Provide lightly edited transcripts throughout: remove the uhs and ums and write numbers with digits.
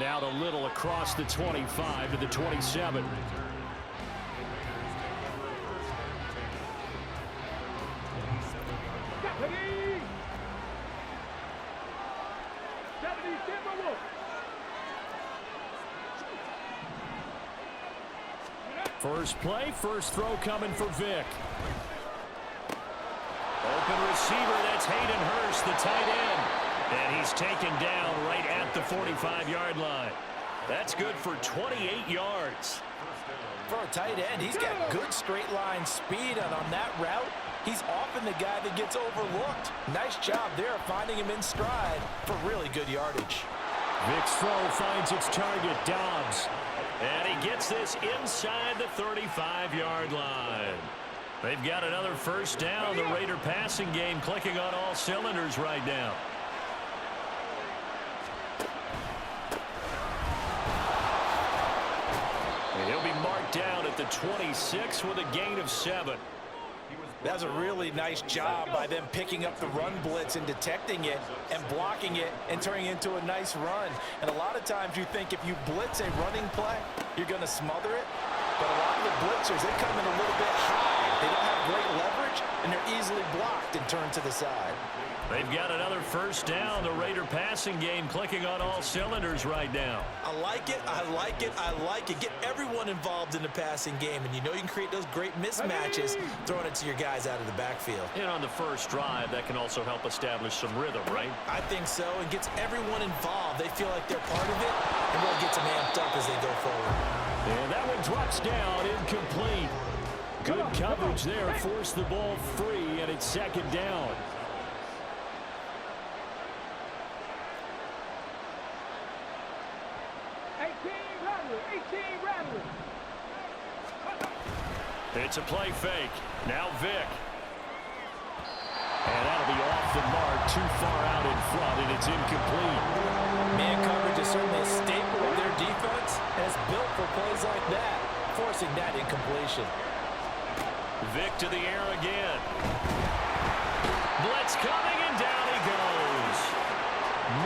And out a little across the 25 to the 27. First play, first throw coming for Vic. Open receiver, that's Hayden Hurst, the tight end. And he's taken down right at the 45-yard line. That's good for 28 yards. For a tight end, he's got good straight line speed, and on that route, he's often the guy that gets overlooked. Nice job there finding him in stride for really good yardage. Vic's throw finds its target, Dobbs. And he gets this inside the 35-yard line. They've got another first down. The Raider passing game clicking on all cylinders right now. And he'll be marked down at the 26 with a gain of 7. That's a really nice job by them picking up the run blitz and detecting it and blocking it and turning it into a nice run. And a lot of times you think if you blitz a running play, you're going to smother it. But a lot of the blitzers, they come in a little bit high. They don't have great leverage, and they're easily blocked and turned to the side. They've got another first down. The Raider passing game clicking on all cylinders right now. I like it, I like it, I like it. Get everyone involved in the passing game, and you know you can create those great mismatches throwing it to your guys out of the backfield. And on the first drive, that can also help establish some rhythm, right? I think so. It gets everyone involved. They feel like they're part of it, and really gets them amped up as they go forward. And that one drops down, incomplete. Good coverage there, forced the ball free, and it's second down. It's a play fake. Now Vic. And that'll be off the mark, too far out in front, and it's incomplete. Man coverage is certainly a staple of their defense, and it's built for plays like that, forcing that incompletion. Vic to the air again. Blitz coming, and down he goes.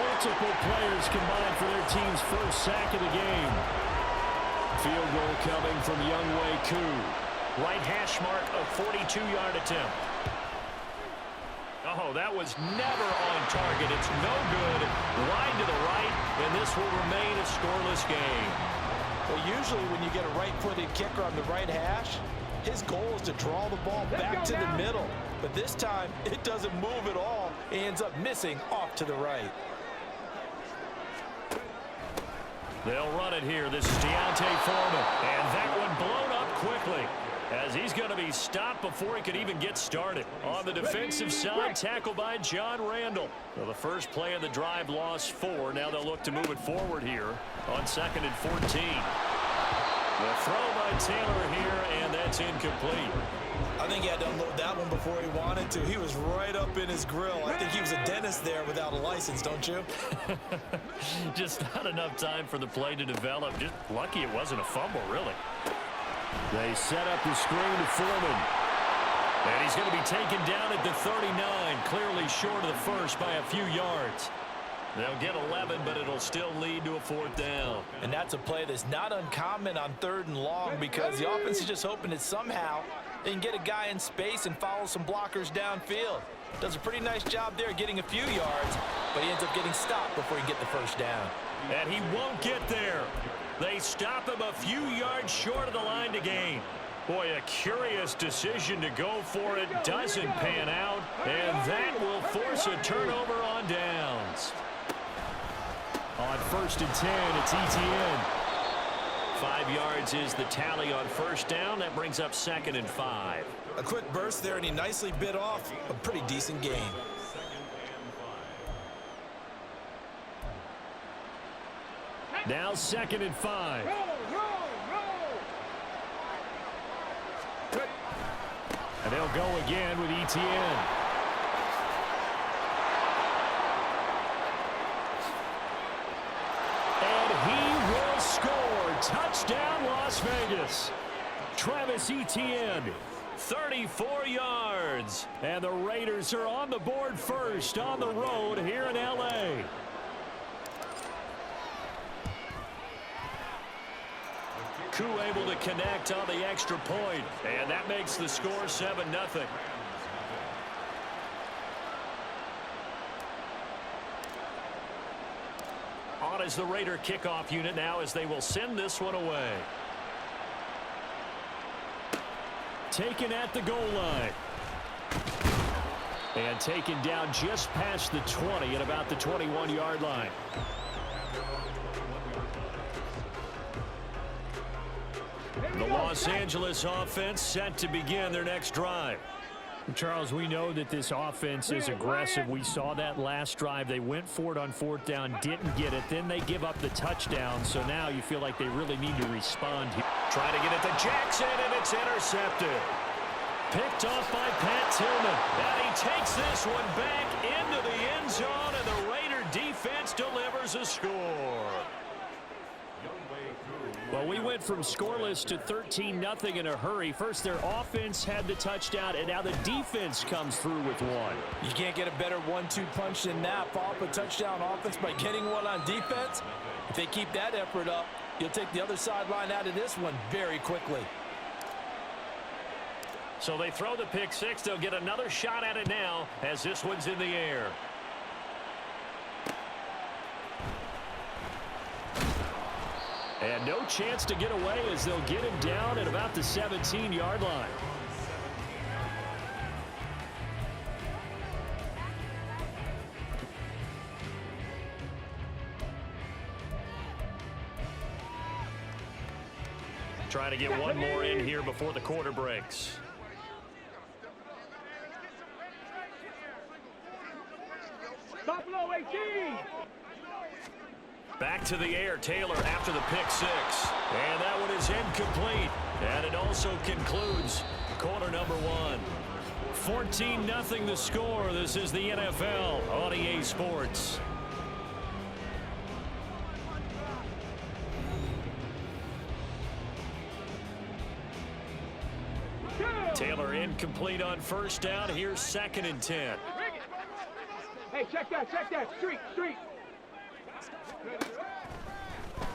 Multiple players combined for their team's first sack of the game. Field goal coming from Younghoe Koo. Right hash mark, a 42-yard attempt. Oh, that was never on target. It's no good. Wide to the right, and this will remain a scoreless game. Well, usually when you get a right-footed kicker on the right hash, his goal is to draw the ball back to the middle. But this time, it doesn't move at all. He ends up missing off to the right. They'll run it here. This is Deontay Foreman. And that one blown up quickly, as he's going to be stopped before he could even get started. On the defensive side, tackled by John Randall. Well, the first play of the drive lost 4. Now they'll look to move it forward here on 2nd and 14. The throw by Taylor here, and that's incomplete. I think he had to unload that one before he wanted to. He was right up in his grill. I think he was a dentist there without a license, don't you? Just not enough time for the play to develop. Just lucky it wasn't a fumble, really. They set up the screen to Foreman. And he's going to be taken down at the 39, clearly short of the first by a few yards. They'll get 11, but it'll still lead to a 4th down. And that's a play that's not uncommon on 3rd and long, because the offense is just hoping that somehow they can get a guy in space and follow some blockers downfield. Does a pretty nice job there getting a few yards, but he ends up getting stopped before he can get the first down. And he won't get there. They stop him a few yards short of the line to gain. Boy, a curious decision to go for it. Doesn't pan out, and that will force a turnover on downs. On 1st and 10, it's Etienne. 5 yards is the tally on first down. That brings up 2nd and 5. A quick burst there, and he nicely bit off a pretty decent gain. Now 2nd and 5. And they'll go again with Etienne. And he will score. Touchdown, Las Vegas. Travis Etienne, 34 yards. And the Raiders are on the board first on the road here in L.A. Ku able to connect on the extra point, and that makes the score 7-0. On is the Raider kickoff unit now as they will send this one away. Taken at the goal line. And taken down just past the 20 at about the 21-yard line. The Los Angeles offense set to begin their next drive. Charles, we know that this offense is aggressive. We saw that last drive. They went for it on 4th down, didn't get it. Then they give up the touchdown. So now you feel like they really need to respond here. Trying to get it to Jackson, and it's intercepted. Picked off by Pat Tillman. And he takes this one back into the end zone, and the Raider defense delivers a score. Well, we went from scoreless to 13-0 in a hurry. First, their offense had the touchdown, and now the defense comes through with one. You can't get a better 1-2 punch than that. Follow up a touchdown offense by getting one on defense. If they keep that effort up, you'll take the other sideline out of this one very quickly. So they throw the pick six. They'll get another shot at it now as this one's in the air. And no chance to get away as they'll get him down at about the 17-yard line. Trying to get one more in here before the quarter breaks. Buffalo 18. Back to the air, Taylor after the pick six. And that one is incomplete. And it also concludes quarter number one. 14-0 the score. This is the NFL on EA Sports. Taylor incomplete on first down. Here's 2nd and 10. Hey, check that, street.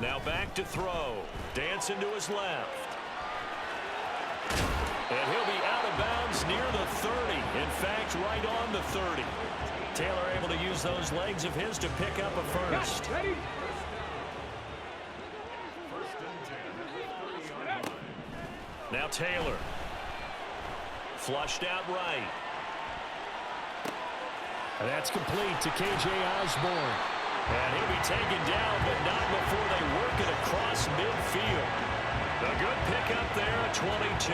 Now back to throw. Dancing to his left. And he'll be out of bounds near the 30. In fact, right on the 30. Taylor able to use those legs of his to pick up a first. Ready? Now Taylor. Flushed out right. And that's complete to K.J. Osborne. And he'll be taken down, but not before they work it across midfield. A good pickup there at 22.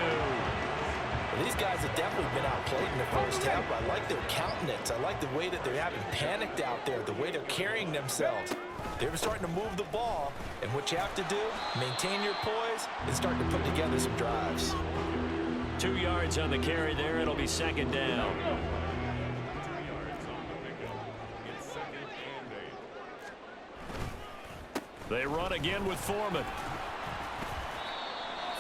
Well, these guys have definitely been outplayed in the first half. I like their countenance. I like the way that they're having panicked out there, the way they're carrying themselves. They're starting to move the ball, and what you have to do, maintain your poise and start to put together some drives. 2 yards on the carry there. It'll be 2nd down. They run again with Foreman.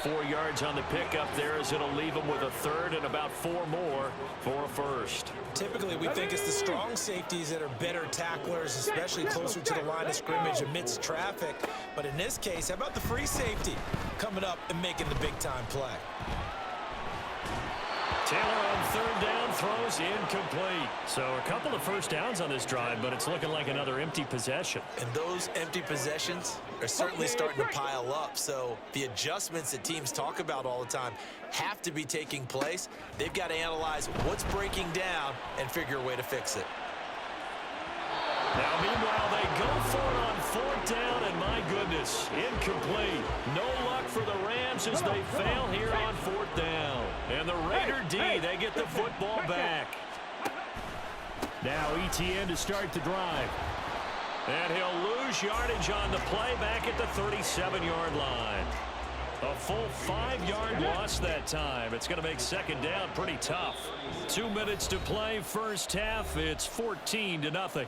4 yards on the pickup there as it'll leave them with a third and about 4 more for a first. Typically, we think it's the strong safeties that are better tacklers, especially closer to the line of scrimmage amidst traffic. But in this case, how about the free safety coming up and making the big-time play? Taylor on 3rd down, throws incomplete. So a couple of first downs on this drive, but it's looking like another empty possession. And those empty possessions are certainly starting to pile up. So the adjustments that teams talk about all the time have to be taking place. They've got to analyze what's breaking down and figure a way to fix it. Now, meanwhile, they go for it on 4th down, and my goodness, incomplete. No luck for the Rams as they fail here on 4th down. And the Raider D, they get the football back. Now ETN to start the drive. And he'll lose yardage on the play back at the 37-yard line. A full 5-yard loss that time. It's going to make 2nd down pretty tough. 2 minutes to play first half. It's 14-0.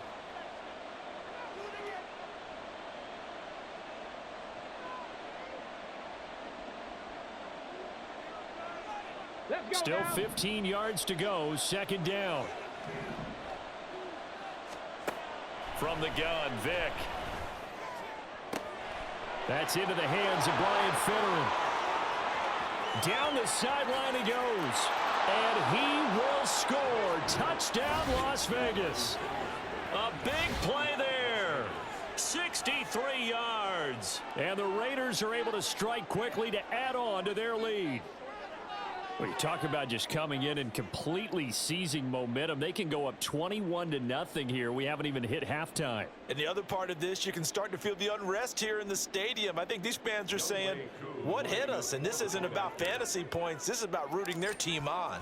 Still 15 yards to go. 2nd down. From the gun, Vick. That's into the hands of Brian Finneran. Down the sideline he goes. And he will score. Touchdown, Las Vegas. A big play there. 63 yards. And the Raiders are able to strike quickly to add on to their lead. Well, you talk about just coming in and completely seizing momentum. They can go up 21-0 here. We haven't even hit halftime. And the other part of this, you can start to feel the unrest here in the stadium. I think these fans are saying, what hit us? And this isn't about fantasy points. This is about rooting their team on.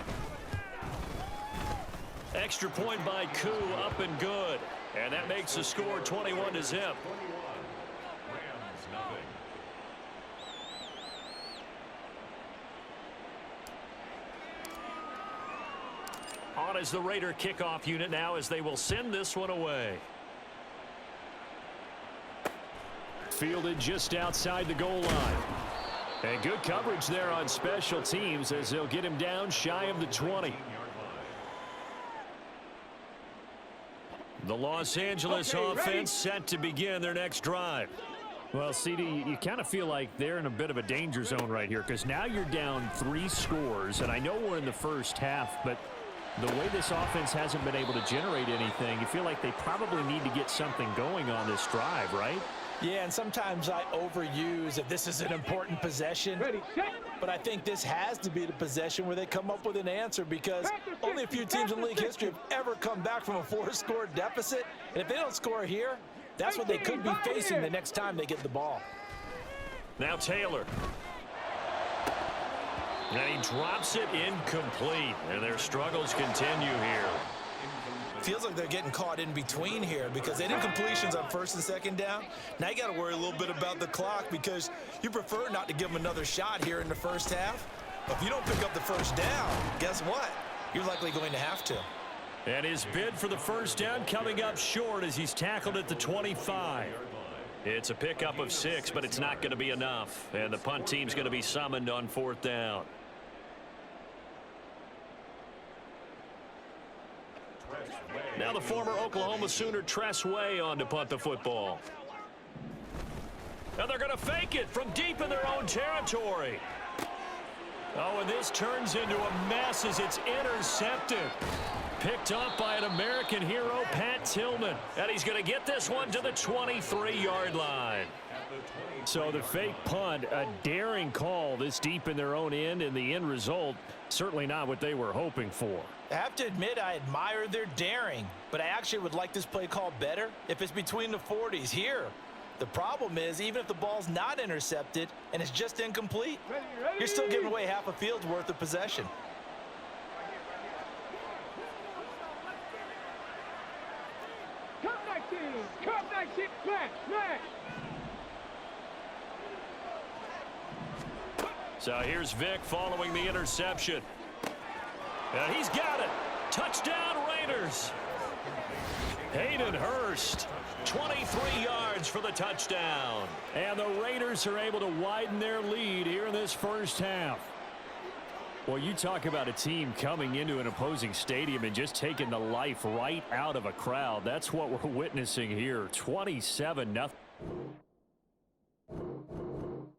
Extra point by Koo, up and good. And that makes the score 21-0. On is the Raider kickoff unit now as they will send this one away. Fielded just outside the goal line. And good coverage there on special teams as they'll get him down shy of the 20. The Los Angeles offense set to begin their next drive. Well, CD, you kind of feel like they're in a bit of a danger zone right here because now you're down 3 scores, and I know we're in the first half, but the way this offense hasn't been able to generate anything, you feel like they probably need to get something going on this drive, right? Yeah, and sometimes I overuse if this is an important possession. Ready, set. But I think this has to be the possession where they come up with an answer because only a few teams in league history have ever come back from a 4-score deficit. And if they don't score here, that's what they could be facing the next time they get the ball. Now Taylor. And he drops it incomplete. And their struggles continue here. Feels like they're getting caught in between here because they did completions on 1st and 2nd down. Now you got to worry a little bit about the clock because you prefer not to give them another shot here in the first half. But if you don't pick up the first down, guess what? You're likely going to have to. And his bid for the first down coming up short as he's tackled at the 25. It's a pickup of 6, but it's not going to be enough. And the punt team's going to be summoned on 4th down. Now the former Oklahoma Sooner Tress Way on to punt the football. And they're going to fake it from deep in their own territory. Oh, and this turns into a mess as it's intercepted. Picked up by an American hero, Pat Tillman. And he's going to get this one to the 23-yard line. So the fake punt, a daring call this deep in their own end, and the end result, certainly not what they were hoping for. I have to admit I admire their daring, but I actually would like this play called better if it's between the 40s here. The problem is even if the ball's not intercepted and it's just incomplete, you're still giving away half a field's worth of possession. Cut 19. Cut 19. Smash. Smash. So here's Vick following the interception. And he's got it. Touchdown Raiders. Hayden Hurst, 23 yards for the touchdown. And the Raiders are able to widen their lead here in this first half. Well, you talk about a team coming into an opposing stadium and just taking the life right out of a crowd. That's what we're witnessing here. 27-0.